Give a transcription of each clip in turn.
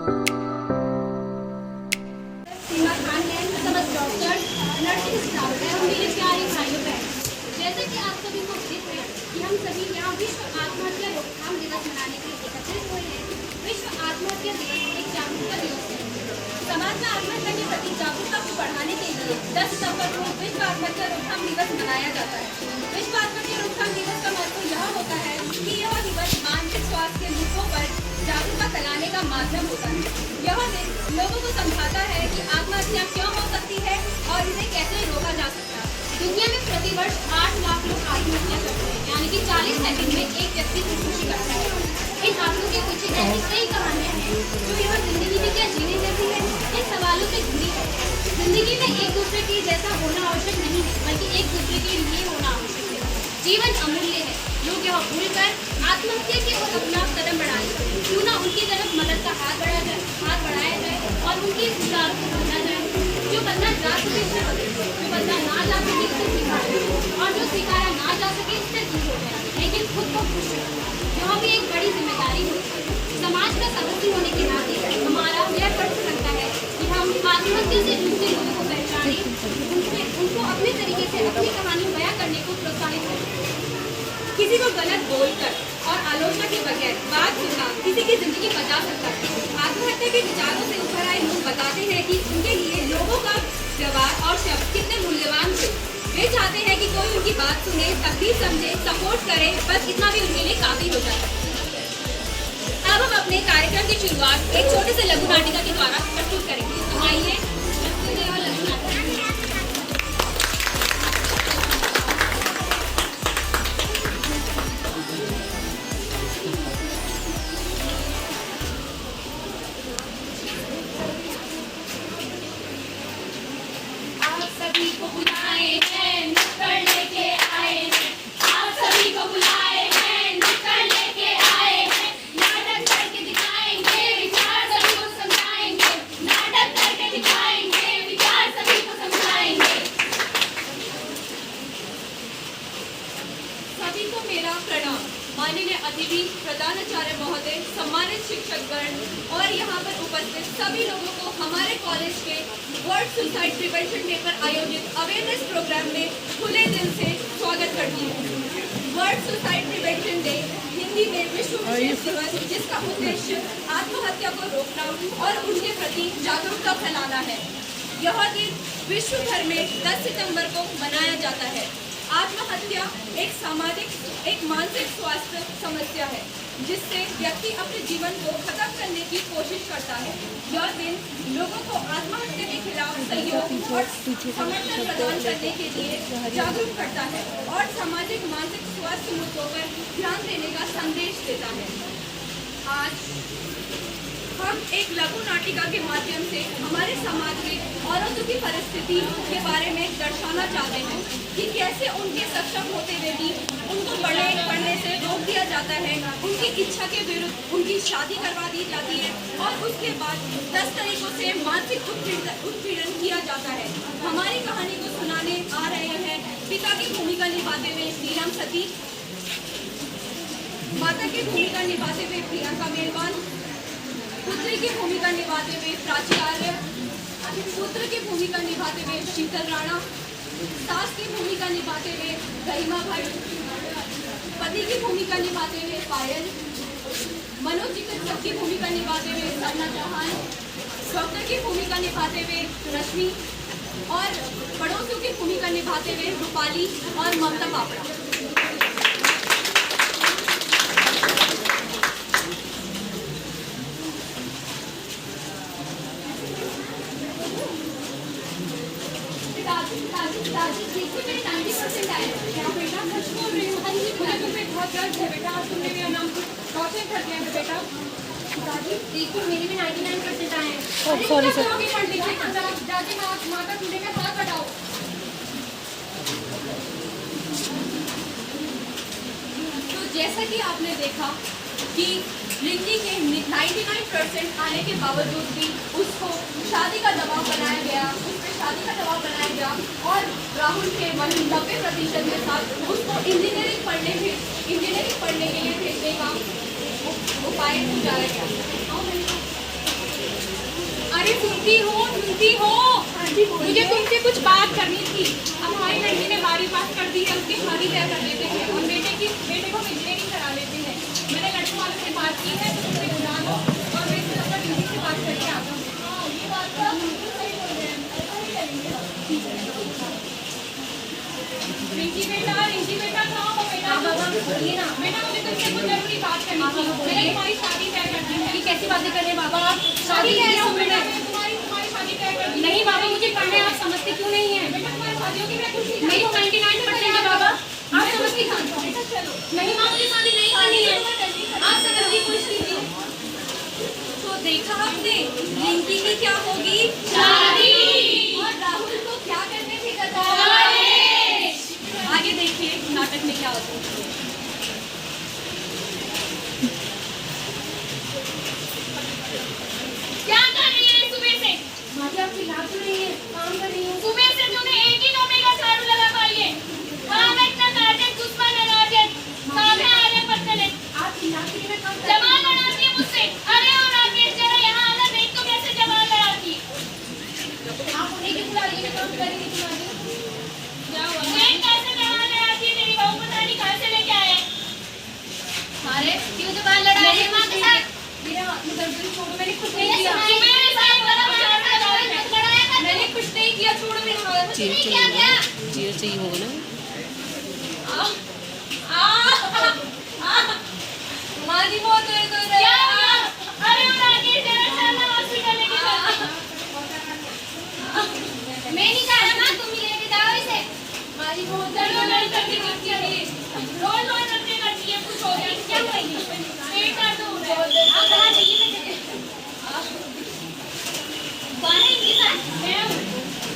सीमा खान है, समस्त doctor, nursing staff है और मेरे प्यारे भाइयों बहन, जैसे कि आप सभी को उचित है कि हम सभी यहाँ विश्व आत्महत्या रोकथाम दिवस मनाने के लिए एकत्रित हुए हैं। विश्व आत्महत्या दिवस एक जागरूकता दिवस है। समाज में आत्महत्या के प्रति जागरूकता को बढ़ाने के लिए 10 सितंबर को विश्व आत्महत्या रोकथाम दिवस मनाया जाता है। विश्व आत्महत्या रोकथाम दिवस का महत्व यह होता है कि यह दिवस मानसिक स्वास्थ्य के मुद्दों पर जागरूकता फैलाने का माध्यम होता है। यह दिन लोगों को समझाता है कि आत्महत्या क्यों हो सकती है और इसे कैसे रोका जा सकता है। दुनिया में प्रतिवर्ष 8 लाख लोग आत्महत्या करते हैं, यानी कि 40 सेकंड में एक व्यक्ति खुदकुशी करता है। इन आंकड़ों के पीछे ऐसी कई कहानियां हैं जो यह जिंदगी में क्या जीने जैसी है, इन सवालों से जुड़ी है। जिंदगी में एक दूसरे के जैसा होना आवश्यक नहीं है, बल्कि एक दूसरे के लिए होना आवश्यक है। जीवन अमूल्य है। लोग यह भूलकर आत्महत्या की ओर अपना कदम बढ़ाएं। क्यों ना उनकी तरफ मदद का हाथ बढ़ाया जाए और उनकी विचारों को समझा जाए। जो बंदा जा सके उसे बदले, जो बंदा ना जा सके उसे स्वीकारे और जो स्वीकारा ना जा सके उससे दूर हो जाए, लेकिन खुद को खुश रखें। यह भी एक बड़ी जिम्मेदारी होती है। समाज का सदस्य होने के नाते हमारा यह फर्ज बनता है कि हम आत्महत्या से जूझते लोगों को पहचानें, उनको अपने तरीके से अपनी कहानी बयां करने को प्रोत्साहित करें। किसी को गलत बोलकर और आलोचना के बगैर बात सुनना किसी की जिंदगी बचा सकता है। आत्महत्या के विचारों से उभर आए लोग बताते हैं कि उनके लिए लोगों का व्यवहार और शब्द कितने मूल्यवान थे। वे चाहते हैं कि कोई उनकी बात सुने, तकलीफ समझे, सपोर्ट करे, बस इतना भी उनके लिए काफी हो जाता है। अब हम अपने कार्यक्रम की शुरुआत एक छोटे से लघु नाटिका के द्वारा प्रस्तुत करेंगे। तो आइए लघु नाटिका। माननीय अतिथि, प्रधानाचार्य महोदय, सम्मानित शिक्षकगण और यहाँ पर उपस्थित सभी लोगों को हमारे कॉलेज के वर्ल्ड सुसाइड प्रिवेंशन डे पर आयोजित अवेयरनेस प्रोग्राम में खुले दिल से स्वागत करती हूँ। World suicide prevention day Hindi में विश्व विशेष दिवस, जिसका उद्देश्य आत्महत्या को रोकना और उनके प्रति जागरूकता फैलाना है। यह दिन विश्व भर में 10 सितंबर को मनाया जाता है। आत्महत्या एक मानसिक स्वास्थ्य समस्या है जिससे व्यक्ति अपने जीवन को खत्म करने की कोशिश करता है। यह दिन लोगों को आत्महत्या के खिलाफ सहयोग और समर्थन प्रदान करने के लिए जागरूक करता है और सामाजिक मानसिक स्वास्थ्य मुद्दों पर ध्यान देने का संदेश देता है। आज हम एक लघु नाटिका के माध्यम से हमारे समाज में औरतों की परिस्थिति के बारे में दर्शाना चाहते हैं कि कैसे उनके सक्षम होते हुए भी उनको पढ़ने से रोक दिया जाता है, उनकी इच्छा के विरुद्ध उनकी शादी करवा दी जाती है और उसके बाद 10 तरीकों से मानसिक उत्पीड़न किया जाता है। हमारी कहानी को सुनाने आ रहे हैं पिता की भूमिका निभाते हुए नीलम सती, माता की भूमिका निभाते हुए प्रियंका मेलवान, पुत्री की भूमिका निभाते हुए प्राचार्य, पुत्र की भूमिका निभाते हुए शीतल राणा, सास की भूमिका निभाते हुए गरिमा भाई, पति की भूमिका निभाते हुए पायल, मनोचिकित्सक की भूमिका निभाते हुए सरना चौहान, डॉक्टर की भूमिका निभाते हुए रश्मि और पड़ोसियों की भूमिका निभाते हुए रूपाली और ममता पापड़ा। देखिए मेरे 90% आए क्या बेटा, सच बोल रही हूँ। मुझे तुम्हें बहुत दर्द है बेटा, आज तुमने मेरा नाम रोशन कर दिया है बेटा। दादी देखिए मेरे भी 99% आए हैं। सॉरी सर, दादी माँ का टूटे में हाथ हटाओ। तो जैसा कि आपने देखा कि रिंकी के 99% आने के बावजूद भी उसको शादी का दबाव बनाया गया, शादी का दबाव बनाया गया और राहुल के वही 90% के साथ उसको इंजीनियरिंग पढ़ने के लिए भेजने का उपाय किया गया। अरे सुनती हो मुझे तुमसे कुछ बात करनी थी। अब हमारी लड़की ने 12वीं पास कर दी है, उसकी शादी तय कर देते हैं और बेटे को इंजीनियरिंग करा लेते हैं। मैंने लड़कों वालों से बात की है, तो तुमसे बुला लो और मैं इससे अपना दीदी से बात करके आता हूँ। हाँ, ये बात तो आप बिल्कुल सही बोल रहे हैं, ऐसा ही करेंगे। रिंकी बेटा कहाँ हो बेटा? बाबा बोलिए ना। बेटा मुझे तुमसे कुछ जरूरी बात करनी थी। मैंने तुम्हारी शादी तय कर दी है। कैसी बातें कर रहे हैं बाबा? शादी कह रहा हूँ बेटा, तुम्हारी शादी तय कर दी। नहीं बाबा, मुझे पढ़ना है, आप समझते क्यों नहीं है? बेटा तुम्हारी शादियों की मैं कुछ नहीं, मेरी 99% है बाबा, आप समझती क्यों? बेटा चलो। नहीं माँ, मुझे शादी नहीं करनी है, आप समझती कुछ कीजिए। तो देखा आपने, रिंकी की क्या होगी? शादी। और राहुल को क्या करने भेजा था? आगे देखिए नाटक में क्या होता है। क्या कर रही है सुबह से? माँ आप खिला तो रही है, काम कर रही हूँ। सुबह से तूने एक ही नौकरी का झाड़ू लगा पाई है। काम इतना काटे दुश्मन है राजन, काम है आधे पत्तले। आप खिलाती है, काम जमाल लड़ाती है मुझसे। अरे और राकेश जरा यहाँ आना, देख तो कैसे जमाल लड़ाती है। आप उन्हीं की बुला रही है, काम करेंगे तुम्हारी। क्या हुआ? देख कैसे जमाल लड़ाती है, तेरी बहू पता नहीं कहाँ से लेके आए। अरे क्यों जमाल लड़ा रही है माँ के साथ? मेरे हाथ में दर्द छोड़ो, मैंने कुछ नहीं किया। मैंने कुछ नहीं किया, छोड़ो मेरे हाथ। चीर चाहिए होगा ना। माँ जी बहुत दर्द हो रहा है। अरे और आगे जरा चलना, हॉस्पिटल लेके चलना। मैं नहीं जा रहा माँ, तुम ही लेके जाओ इसे। माँ जी बहुत दर्द हो रहा है, करती है रोज करती है, कुछ हो गया क्या हुआ? पेट दर्द हो रहा है। आप कहाँ जाइए?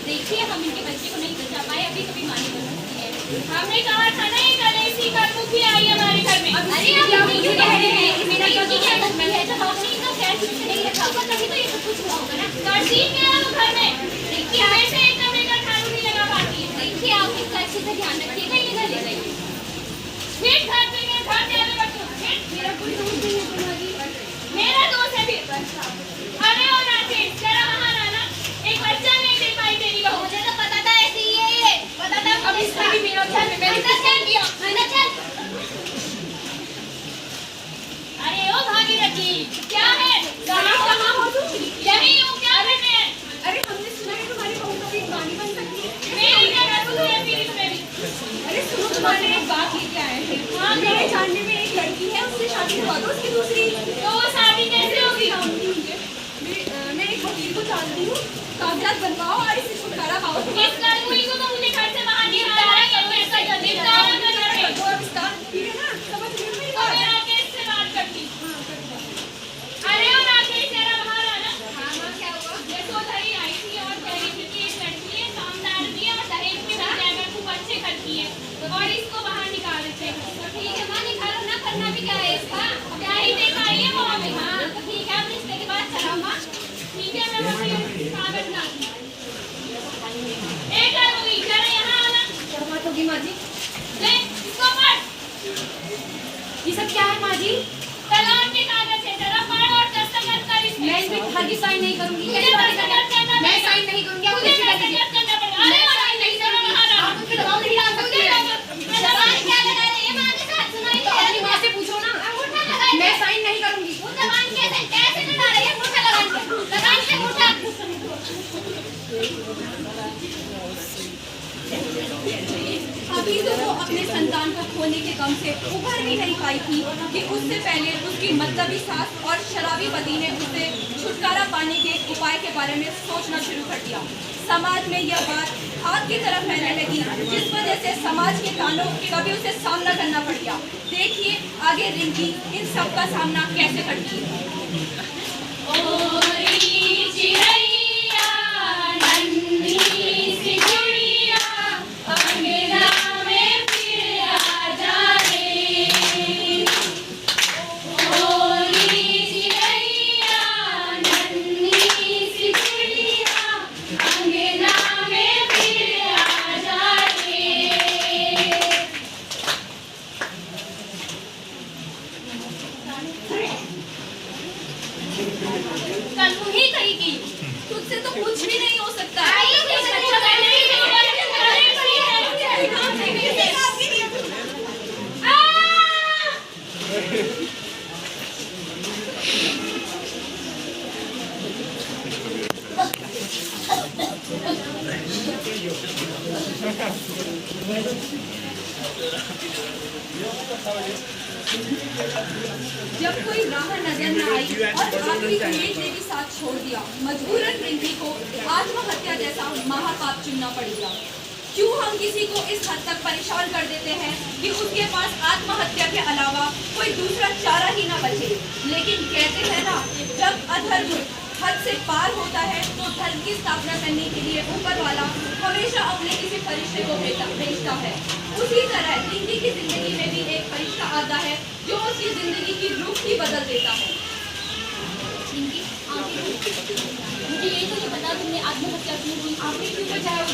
देखिए हम इनके बच्चे को नहीं बचा पाए, अभी कभी मानी बन सकती है। हमने कहा था नहीं, कल ऐसी कर्मुखी आई हमारे घर में। अरे आप क्यों कह रहे हैं? मेरा क्योंकि क्या गलती है, जब आपने इनका खैर ठीक से नहीं रखा होगा तभी तो ये सब कुछ हुआ होगा ना। करती क्या है वो घर में? देखिए हमेशा एक कमरे का झाड़ू नहीं लगा पाती है। देखिए आप इसका अच्छे से ध्यान रखिएगा, ये घर ले जाइए। फिर घर पे मैं घर जाने बच्चों, मेरा कोई दोस्त नहीं है तुम्हारी, मेरा दोस्त है फिर। अरे और राकेश जरा वहाँ आना, एक बच्चा नहीं दे पाई तेरी बहू। मुझे तो पता था ऐसे ही है ये, पता था। अब इसका भी मेरा ख्याल में मैंने क्या किया? मैंने चल। अरे ओ भागीरथी क्या है? कहाँ हो तुम? यहीं हूँ, क्या करने हैं? अरे हमने सुना है तुम्हारी बहू कभी गानी बन सकती है। मेरी क्या कसूर है फिर इसमें भी? अरे सुनो, तुम्हारे एक बात लेके आए थे। हाँ, मेरे जानने में एक लड़की है, उससे शादी हुआ तो उसकी दूसरी। तो वो शादी कैसे होगी? मैं एक वकील को जानती हूँ, कागजात बनवाओ और इसे छुटकारा पाओ। इस कानूनी को तो मुझे घर से बाहर निकालना है, ऐसा कर देता है ना, समझ रही हो मेरी बात? मैं राकेश से बात करती। अरे और राकेश जरा बाहर आना। हाँ माँ क्या हुआ? ये तो उधर ही आई थी और कह रही थी कि एक लड़की है, कामदार भी है और दहेज में भी जाकर खूब अच्छे करती है और इसको बाहर निकाल देते हैं। तो ठीक है माँ, निकालो ना, करना भी क्या है इसका? क्या ही देख आई है वो हमें। हाँ तो ठीक है, अब रिश्ते के बाद चलाओ माँ। ठीक है मैं कागज ना एक करूँगी, जरा यहाँ आना। क्या बात होगी माँ जी? ले इसको पढ़। ये सब क्या है माँ जी? तलाक के कागज है, जरा पढ़ और दस्तखत कर इसमें। मैं इसमें खाली साइन नहीं करूँगी। मैं साइन नहीं करूँगी, आप कैसे करना पड़ेगा? अरे साइन नहीं, जरा बाहर आ। आप उस पे दबाव नहीं डाल सकते। दबाव क्या लगा रही है माँ के साथ? सुनाई तो अपनी माँ से पूछो ना। मैं साइन नहीं करूँगी। दबान कैसे लगा रही है? मुठा लगान से मुठा। अभी तो वो अपने संतान को खोने के गम से उभर भी नहीं पाई थी कि उससे पहले उसकी मतलबी सास और शराबी पति ने उसे छुटकारा पाने के उपाय के बारे में सोचना शुरू कर दिया। समाज में यह बात आग की तरफ फैलने लगी, जिस वजह से समाज के तानों का भी उसे सामना करना पड़ गया। देखिए आगे रिंकी इन सब का सामना कैसे करती है। मुझसे तो कुछ भी नहीं हो सकता। जब कोई राह नजर न आई और आखिरी उम्मीद ने भी साथ छोड़ दिया, मजबूरन रिंकी को आत्महत्या जैसा महापाप चुनना पड़ेगा। क्यों हम किसी को इस हद तक परेशान कर देते हैं कि उसके पास आत्महत्या के अलावा कोई दूसरा चारा ही ना बचे। लेकिन कहते हैं ना, जब अधर्म हद से पार होता है तो धर्म की स्थापना करने के लिए ऊपर वाला हमेशा अपने किसी फरिश्ते को भेजता है। उसी तरह रिंकी की जिंदगी में भी एक फरिश्ता आता है जो उसकी जिंदगी की रुख ही बदल देता है। रिंकी, मुझे ये तो नहीं पता तुमने आत्महत्या क्यों की, आपने क्यों बचाया उस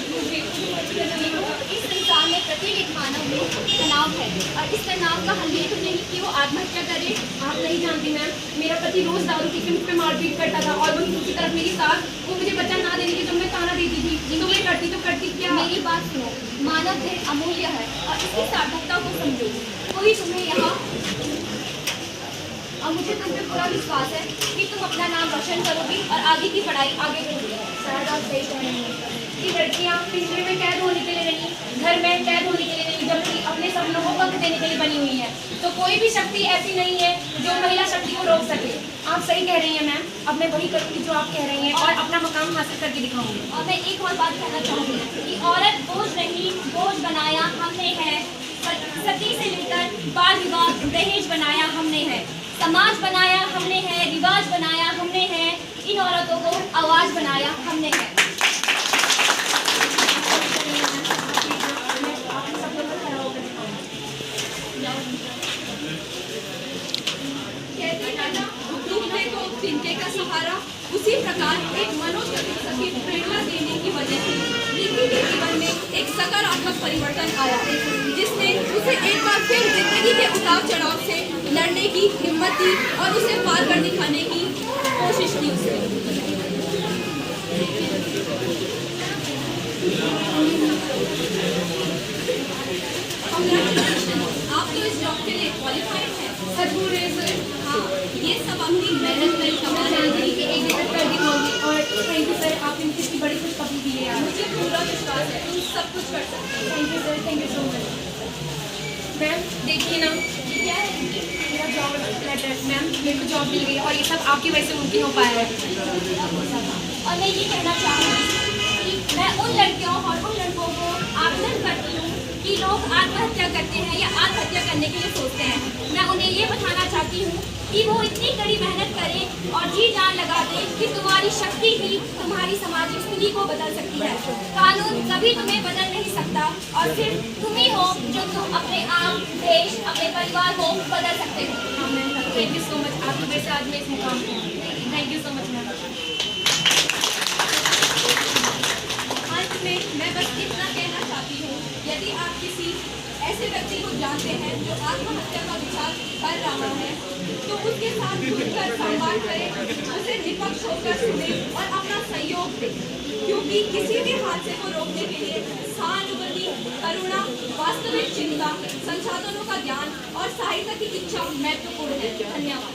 इस संसार में प्रत्येक मानव में तनाव है और इस तनाव का हल ये तो नहीं कि वो आत्महत्या करे। आप नहीं जानती मैम, मेरा पति रोज दारू पी के मुझ पर मारपीट करता था और वहीं दूसरी तरफ मेरी सास वो मुझे बच्चा ना देने की जब मैं ताना देती थी, तो मैं करती तो करती क्या। मेरी बात सुनो, मानव देह अमूल्य है और इसकी सार्थकता को समझो। कोई तुम्हें यहाँ और मुझे तुम पे पूरा विश्वास है कि तुम अपना नाम रोशन करोगी और आगे की पढ़ाई आगे करोगी। शायद आप सही कह रही हैं कि लड़कियाँ पिंजरे में कैद होने के लिए नहीं, घर में कैद होने के लिए नहीं, जबकि अपने सपनों को पंख देने के लिए बनी हुई है। तो कोई भी शक्ति ऐसी नहीं है जो महिला शक्ति को रोक सके। आप सही कह रही हैं मैम, अब मैं वही करूँगी जो आप कह रही हैं और अपना मकाम हासिल करके दिखाऊंगी। और मैं एक और बात कहना चाहूँगी कि औरत बोझ नहीं, बोझ बनाया हमने है। सती से लेकर बाल विवाह दहेज बनाया हमने है, समाज बनाया हमने है, रिवाज बनाया हमने है, इन औरतों को आवाज बनाया हमने है। कहते हैं ना, डूबने को तिनके का सहारा। उसी प्रकार एक मनोचिकित्सक की प्रेरणा देने की वजह से रिंकी के जीवन में एक सकारात्मक परिवर्तन आया, जिसने उसे एक बार फिर जिंदगी के उतार चढ़ाव से लड़ने की हिम्मत दी और उसे पार कर दिखाने की कोशिश की उसे। आप तो इस जॉब के लिए क्वालिफाइड हैं। हाँ, ये सब अपनी मेहनत में कमाने के लिए एक दिन कर दिखाऊंगी। और थैंक यू सर, आपने मुझे इतनी बड़ी खुशखबरी दी है। मुझे पूरा विश्वास है तुम सब कुछ कर सकते हो। Thank you sir, thank you so much. Ma'am देखिए ना, क्या है मेरा जॉब लेटर। मैम मेरे को जॉब मिल गई और ये सब आपकी वजह से मुमकिन हो पाया है। और मैं ये कहना चाहूँगी कि मैं उन लड़कियों और उन लड़कों को आवेदन करती हूँ कि लोग आत्महत्या करते हैं या आत्महत्या करने के लिए सोचते हैं। मैं उन्हें ये बताना चाहती हूँ कि वो इतनी कड़ी मेहनत करें और जी जान लगा दें कि तुम्हारी शक्ति ही तुम्हारी सामाजिक स्थिति को बदल सकती है। कानून कभी तुम्हें बदल नहीं सकता और सिर्फ तुम ही हो जो तुम अपने आप, देश, अपने परिवार को बदल सकते हो। थैंक यू सो मच, आपकी वजह से आज मैं इस मुकाम पे हूँ। Thank you so much ma'am. अंत में मैं बस इतना कहना चाहती हूँ, यदि आप किसी ऐसे व्यक्ति को जानते हैं जो आत्महत्या का विचार कर रहा है तो उसके साथ खुलकर संवाद करें, उसे निष्पक्ष होकर सुने और अपना सहयोग दें, क्योंकि किसी भी हादसे को रोकने के लिए सहानुभूति, करुणा, वास्तविक चिंता, संसाधनों का ज्ञान और सहायता की इच्छा महत्वपूर्ण है। धन्यवाद।